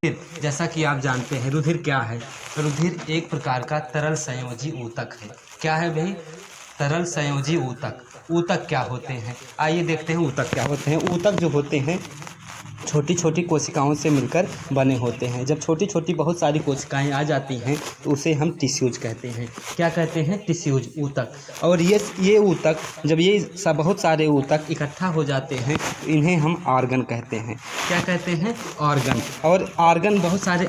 रुधिर, जैसा कि आप जानते हैं रुधिर क्या है। रुधिर एक प्रकार का तरल संयोजी ऊतक है। क्या है भाई? तरल संयोजी ऊतक। ऊतक क्या होते हैं, आइए देखते हैं ऊतक क्या होते हैं। ऊतक जो होते हैं छोटी छोटी कोशिकाओं से मिलकर बने होते हैं। जब छोटी छोटी बहुत सारी कोशिकाएं आ जाती हैं तो उसे हम टिश्यूज कहते हैं। क्या कहते हैं? टिश्यूज, ऊतक। और ये ऊतक जब ये सब बहुत सारे ऊतक इकट्ठा हो जाते हैं तो इन्हें हम ऑर्गन कहते हैं। क्या कहते हैं? ऑर्गन। और ऑर्गन, बहुत सारे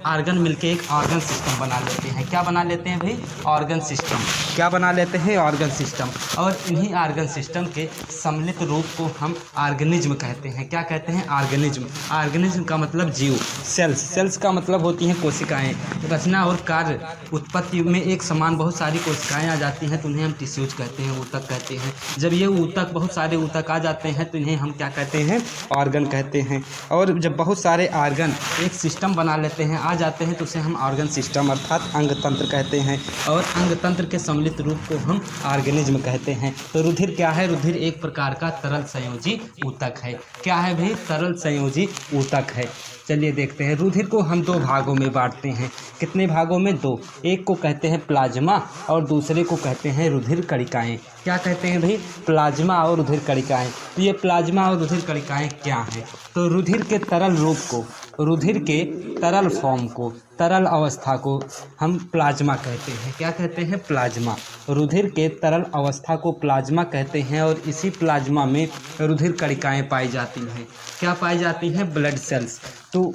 ऑर्गन मिलके एक ऑर्गन सिस्टम बना लेते हैं। क्या बना लेते हैं भाई? Organ system. क्या बना लेते हैं? Organ system. और इन्हीं ऑर्गन सिस्टम के सम्मिलित रूप को हम ऑर्गेनिज्म कहते हैं। क्या कहते हैं? ऑर्गेनिज्म। ऑर्गेनिज्म का मतलब जीव। सेल्स का मतलब होती हैं कोशिकाएं। रचना और कार्य उत्पत्ति में एक समान बहुत सारी कोशिकाएं आ जाती हैं तो उन्हें हम टिश्यूज कहते हैं, ऊतक कहते हैं। जब ये ऊतक, बहुत सारे ऊतक आ जाते हैं तो इन्हें हम क्या कहते हैं? ऑर्गन कहते हैं। और जब बहुत सारे ऑर्गन एक सिस्टम बना लेते हैं, आ जाते हैं तो उसे हम ऑर्गन सिस्टम अर्थात अंग तंत्र कहते हैं। और अंग तंत्र के सम्मिलित रूप को हम ऑर्गेनिज्म कहते हैं। तो रुधिर क्या है? रुधिर एक प्रकार का तरल संयोजी ऊतक है। क्या है भाई? तरल संयोजी ऊतक है। चलिए देखते हैं। रुधिर को हम दो भागों में बांटते हैं। कितने भागों में? दो। एक को कहते हैं प्लाज्मा और दूसरे को कहते हैं रुधिर कणिकाएं। क्या कहते हैं भाई? प्लाज्मा और रुधिर कणिकाएं। तो ये प्लाज्मा और रुधिर कणिकाएं क्या हैं? तो रुधिर के तरल रूप को, रुधिर के तरल फॉर्म को, तरल अवस्था को हम प्लाज्मा कहते हैं। क्या कहते हैं? प्लाज्मा। रुधिर के तरल अवस्था को प्लाज्मा कहते हैं। और इसी प्लाज्मा में रुधिर कणिकाएं पाई जाती हैं। क्या पाई जाती हैं? Blood cells. तो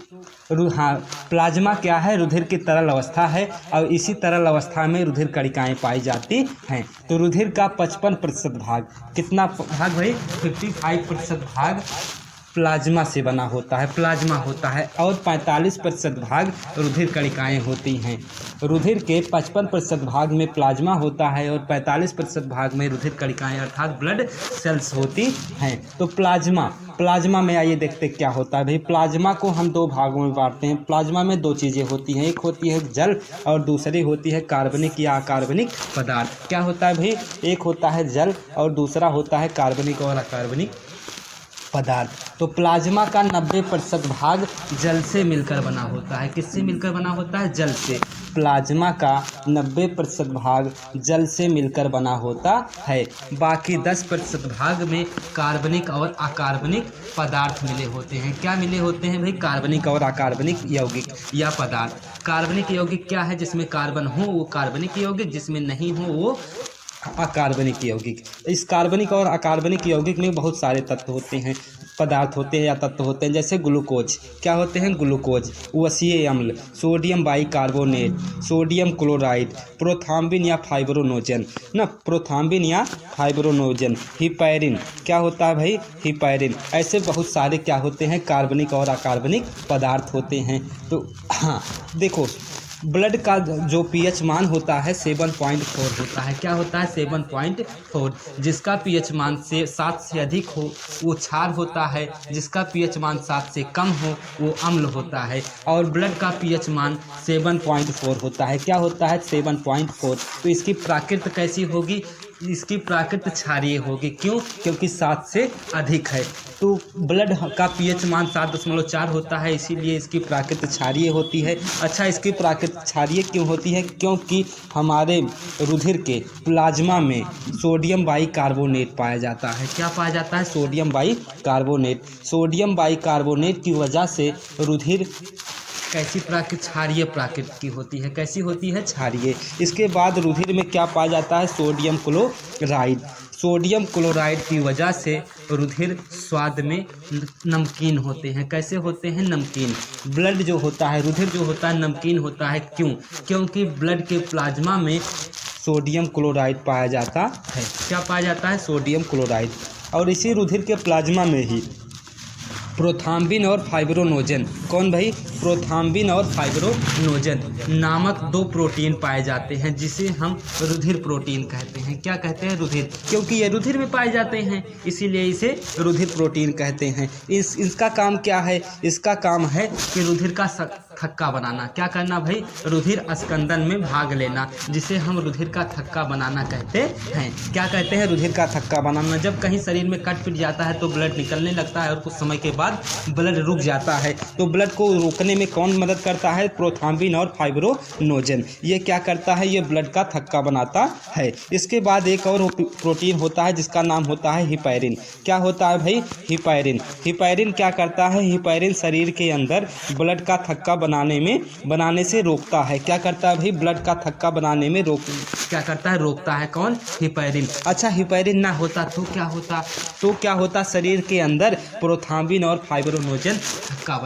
हाँ, प्लाज्मा क्या है? रुधिर की तरल अवस्था है और इसी तरल अवस्था में रुधिर कणिकाएं पाई जाती हैं। तो रुधिर का 55% भाग, कितना भाग भाई? 55% भाग प्लाज्मा से बना होता है, प्लाज्मा होता है। और 45% भाग रुधिर कणिकाएं होती हैं। रुधिर के 55% भाग में प्लाज्मा होता है और 45% भाग में रुधिर कणिकाएं अर्थात ब्लड सेल्स होती हैं। तो प्लाज्मा में आइए देखते क्या होता है भाई। प्लाज्मा को हम दो भागों में बांटते हैं। प्लाज्मा में दो चीज़ें होती हैं, एक होती है जल और दूसरी होती है कार्बनिक या अकार्बनिक पदार्थ। क्या होता है भाई? एक होता है जल और दूसरा होता है कार्बनिक और अकार्बनिक पदार्थ। तो प्लाज्मा का 90% भाग जल से मिलकर बना होता है। किससे मिलकर बना होता है? जल से। प्लाज्मा का 90% भाग जल से मिलकर बना होता है। बाकी 10% भाग में कार्बनिक और अकार्बनिक पदार्थ मिले होते हैं। क्या मिले होते हैं भाई? कार्बनिक और अकार्बनिक यौगिक या पदार्थ। कार्बनिक यौगिक क्या है? जिसमें कार्बन हो वो कार्बनिक यौगिक, जिसमें नहीं हो वो अकार्बनिक यौगिक। इस कार्बनिक और अकार्बनिक यौगिक में बहुत सारे तत्व होते हैं, पदार्थ होते हैं या तत्व होते हैं। जैसे ग्लूकोज। क्या होते हैं? ग्लूकोज, वसीय अम्ल, सोडियम बाइकार्बोनेट, सोडियम क्लोराइड, प्रोथाम्बिन या फाइब्रोनोजन प्रोथाम्बिन या फाइब्रोनोजन, हिपैरिन। क्या होता है भाई? हिपैरिन। ऐसे बहुत सारे क्या होते हैं? कार्बनिक और अकार्बनिक पदार्थ होते हैं। तो हाँ देखो, ब्लड का जो पीएच मान होता है 7.4 होता है। क्या होता है? 7.4। जिसका पीएच मान से 7 से अधिक हो वो क्षार होता है, जिसका पीएच मान 7 से कम हो वो अम्ल होता है। और ब्लड का पीएच मान 7.4 होता है। क्या होता है? 7.4। तो इसकी प्राकृत कैसी होगी? इसकी प्राकृत क्षारीय होगी। क्यों? क्योंकि 7 से अधिक है। तो ब्लड का पीएच मान 7.4 होता है, इसीलिए इसकी प्राकृत क्षारीय होती है। अच्छा, इसकी प्राकृत क्षारीय क्यों होती है? क्योंकि हमारे रुधिर के प्लाज्मा में सोडियम बाइकार्बोनेट पाया जाता है। क्या पाया जाता है? Sodium bicarbonate. सोडियम बाइकार्बोनेट की वजह से रुधिर कैसी प्राकृत? क्षारीय प्राकृत की होती है। कैसी होती है? क्षारीय। इसके बाद रुधिर में क्या पाया जाता है? Sodium chloride. सोडियम क्लोराइड की वजह से रुधिर स्वाद में नमकीन होते हैं। कैसे होते हैं? नमकीन। ब्लड जो होता है, रुधिर जो होता है नमकीन होता है। क्यों? क्योंकि ब्लड के प्लाज्मा में सोडियम क्लोराइड पाया जाता है। क्या पाया जाता है? Sodium chloride. और इसी रुधिर के प्लाज्मा में ही प्रोथाम्बिन और फाइब्रोनोजन। कौन भाई? प्रोथाम्बिन और फाइब्रोनोजन नामक दो प्रोटीन पाए जाते हैं, जिसे हम रुधिर प्रोटीन कहते हैं। क्या कहते हैं? रुधिर। क्योंकि ये रुधिर में पाए जाते हैं इसीलिए इसे रुधिर प्रोटीन कहते हैं। इसका काम क्या है? इसका काम है कि रुधिर का थक्का बनाना। क्या करना भाई? रुधिर अस्कंदन में भाग लेना, जिसे हम रुधिर का थक्का बनाना कहते हैं। क्या कहते हैं? रुधिर का थक्का बनाना। जब कहीं शरीर में कट पिट जाता है तो ब्लड निकलने लगता है और कुछ समय के बाद ब्लड रुक जाता है। तो ब्लड को रोकने में कौन मदद करता है? प्रोथ्राम्बिन और फाइब्रोनोजन। ये क्या करता है? ये ब्लड का थक्का बनाता है। इसके बाद एक और प्रोटीन होता है जिसका नाम होता है हिपैरिन। क्या होता है भाई? हिपैरिन। हिपैरिन क्या करता है? हिपैरिन शरीर के अंदर ब्लड का थक्का बनाने से रोकता है। क्या करता है भाई? ब्लड का थक्का बनाने में क्या करता है? रोकता है। कौन? हिपैरिन। अच्छा, हिपैरिन ना होता तो क्या होता? शरीर के अंदर प्रोथ्राम्बिन और फाइब्रोनोजन थक्का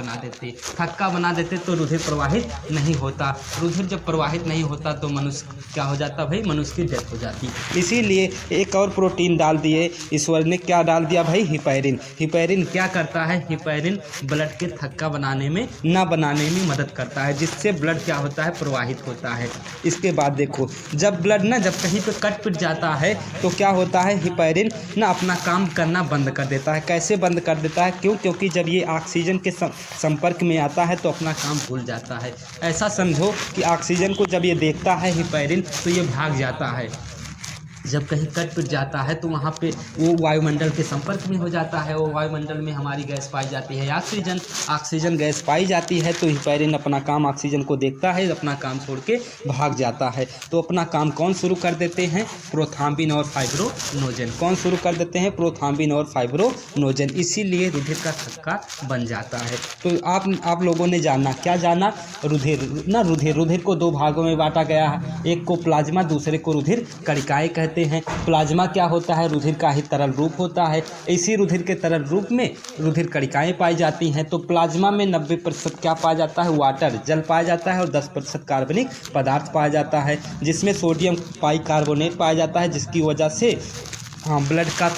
बना देते तो रुधिर प्रवाहित नहीं होता। रुधिर जब प्रवाहित नहीं होता तो मनुष्य क्या हो जाता भाई? मनुष्य की डेथ हो जाती। इसीलिए एक और प्रोटीन डाल दिए ईश्वर ने। क्या डाल दिया भाई? हिपैरिन। हिपैरिन क्या करता है? हिपैरिन ब्लड के थक्का बनाने में मदद करता है, जिससे ब्लड क्या होता है? प्रवाहित होता है। इसके बाद देखो, जब ब्लड जब कहीं पे कट पिट जाता है तो क्या होता है? हिपैरिन अपना काम करना बंद कर देता है। कैसे बंद कर देता है? क्योंकि जब ये ऑक्सीजन के संपर्क में आता है तो अपना काम भूल जाता है। ऐसा समझो कि ऑक्सीजन को जब ये देखता है हिपैरिन तो ये भाग जाता है। जब कहीं कट पिट जाता है तो वहाँ पे वो वायुमंडल के संपर्क में हो जाता है। वो वायुमंडल में हमारी गैस पाई जाती है ऑक्सीजन गैस पाई जाती है। तो हिपैरिन अपना काम ऑक्सीजन को देखता है, अपना काम छोड़ के भाग जाता है। तो अपना काम कौन शुरू कर देते हैं? प्रोथ्राम्बिन और फाइब्रोनोजन। कौन शुरू कर देते हैं? प्रोथ्राम्बिन और फाइब्रोनोजन। इसीलिए रुधिर का थक्का बन जाता है। तो आप लोगों ने जाना, क्या जाना? रुधिर को दो भागों में बांटा गया है। एक को प्लाज्मा, दूसरे को रुधिर कणिकाएं कहते हैं। प्लाज्मा क्या होता है? रुधिर का ही तरल रूप होता है। इसी रुधिर के तरल रूप में रुधिर कणिकाएं पाई जाती हैं। तो प्लाज्मा में 90% क्या पाया जाता है? वाटर, जल पाया जाता है, और 10% कार्बनिक पदार्थ पाया जाता है, जिसमें सोडियम बाइकार्बोनेट पाया जाता है, जिसकी वजह से ब्लड का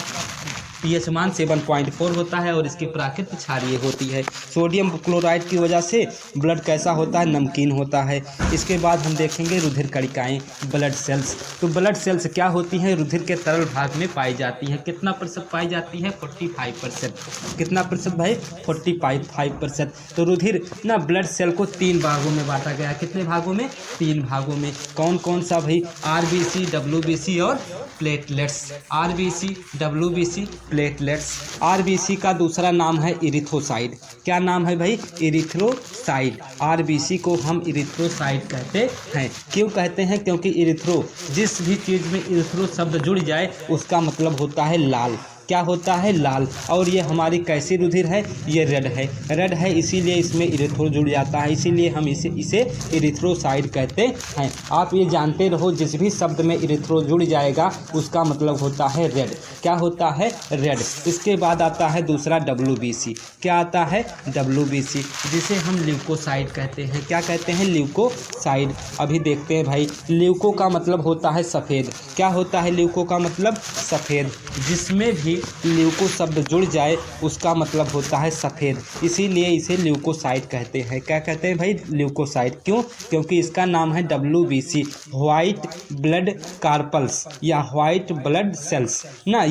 पीएच मान 7.4 होता है और इसकी प्राकृतिक क्षारीय होती है। सोडियम क्लोराइड की वजह से ब्लड कैसा होता है? नमकीन होता है। इसके बाद हम देखेंगे रुधिर कणिकाएं, ब्लड सेल्स। तो ब्लड सेल्स क्या होती हैं? रुधिर के तरल भाग में पाई जाती हैं। कितना प्रतिशत पाई जाती है? 45%। कितना प्रतिशत भाई? 45%। तो रुधिर ब्लड सेल को 3 भागों में बांटा गया। कितने भागों में? 3 भागों में। कौन कौन सा भाई? आरबीसी, डब्ल्यूबीसी और platelets. RBC, WBC, platelets. RBC का दूसरा नाम है इरिथ्रोसाइड। क्या नाम है भाई? इरिथ्रोसाइड। आरबीसी को हम इरिथ्रोसाइड कहते हैं। क्यों कहते हैं? क्योंकि इरिथ्रो, जिस भी चीज़ में इरिथ्रो शब्द जुड़ जाए उसका मतलब होता है लाल। क्या होता है? लाल। और ये हमारी कैसी रुधिर है? ये रेड है, इसीलिए इसमें इरिथ्रो जुड़ जाता है, इसीलिए हम इसे इरिथ्रोसाइड कहते हैं। आप ये जानते रहो, जिस भी शब्द में इरिथ्रो जुड़ जाएगा उसका मतलब होता है रेड। क्या होता है? रेड। इसके बाद आता है दूसरा डब्ल्यूबीसी। क्या आता है? डब्ल्यूबीसी, जिसे हम ल्यूकोसाइड कहते हैं। क्या कहते हैं? ल्यूकोसाइड। अभी देखते हैं भाई, ल्यूको का मतलब होता है सफ़ेद। क्या होता है ल्यूको का मतलब? सफ़ेद। जिसमें भी ल्यूको शब्द जुड़ जाए उसका मतलब होता है सफ़ेद, इसीलिए इसे ल्यूकोसाइड कहते हैं। क्या कहते हैं भाई? ल्यूकोसाइड। क्यों? क्योंकि इसका नाम है डब्ल्यूबीसी, व्हाइट ब्लड कार्पल्स या व्हाइट ब्लड सेल्स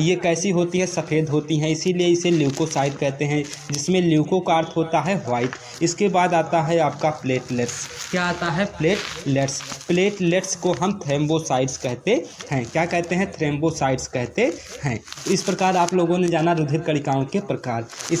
ये कैसी होती है? सफ़ेद होती हैं, इसीलिए इसे ल्यूकोसाइड कहते हैं, जिसमें ल्यूको का अर्थ होता है व्हाइट। इसके बाद आता है आपका प्लेटलेट्स। क्या आता है? प्लेटलेट्स। प्लेटलेट्स को हम थ्रोम्बोसाइट्स कहते हैं। क्या कहते हैं? थ्रोम्बोसाइट्स कहते हैं। इस प्रकार आप लोगों ने जाना रुधिर कणिकाओं के प्रकार। इस